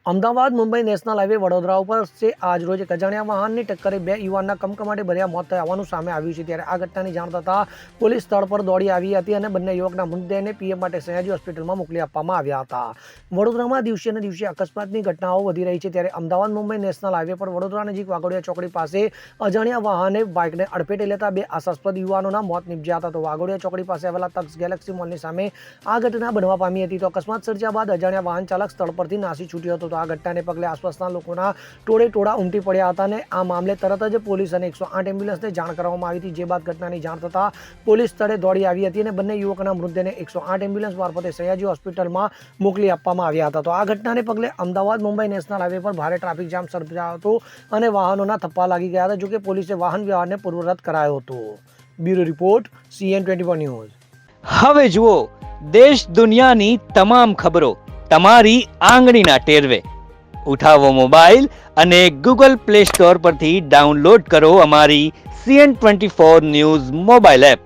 Ahmedabad Mumbai national highway Vadodara ઉપર છે આજ રોજ એક અજાણ્યા વાહનની ટક્કરે બે યુવાનના કમકમાટી ભર્યા મોત થયાનું સામે આવ્યું છે। ત્યારે આ ઘટનાની જાણ થતાં પોલીસ સ્થળ પર દોડી આવી હતી અને બંને યુવકના મૃતદેહને પીએમ માટે સયાજી હોસ્પિટલમાં મોકલી આપવામાં આવ્યા હતા। વડોદરામાં દિવસે ને દિવસે અકસ્માતની ઘટનાઓ વધી રહી છે। ત્યારે અમદાવાદ મુંબઈ નેશનલ હાઈવે પર વડોદરા નજીક વાઘોડિયા ચોકડી પાસે અજાણ્યા વાહને બાઇકને અડફેટે લેતા બે આશાસ્પદ યુવાનોના મોત નીપજ્યા હતા। તો વાઘોડિયા ચોકડી પાસે આવેલા તક્ષ ગેલેક્સી મોલની સામે આ ઘટના બનવા પામી હતી। તો અકસ્માત સર્જ્યા બાદ અજાણ્યા વાહન ચાલક સ્થળ પરથી નાસી છૂટ્યો હતો। આ ઘટનાને પગલે આસપાસના લોકોના ટોળા ઉમટી પડ્યા હતા અને આ મામલે તરત જ પોલીસ અને 108 એમ્બ્યુલન્સને જાણ કરવામાં આવી હતી। જે બાદ ઘટનાની જાણ થતાં પોલીસ સ્થળે દોડી આવી હતી અને બંને યુવકોના મૃતદેહને 108 એમ્બ્યુલન્સ મારફતે સયાજી હોસ્પિટલમાં મોકલી આપવામાં આવ્યા હતા। તો આ ઘટનાને પગલે અમદાવાદ મુંબઈ નેશનલ હાઈવે પર ભારે ટ્રાફિક જામ સર્જાયો હતો અને વાહનોના થપ્પા લાગી ગયા હતા। જોકે પોલીસે વાહન વ્યવહારને પૂર્વવત કરાયો હતો। Bureau report CN24 news. હવે જુઓ દેશ દુનિયાની તમામ ખબરો તમારી આંગળીના ટેરવે। ઉઠાવો મોબાઈલ અને ગૂગલ પ્લે સ્ટોર પરથી ડાઉનલોડ કરો અમારી CN24 ન્યૂઝ મોબાઈલ એપ।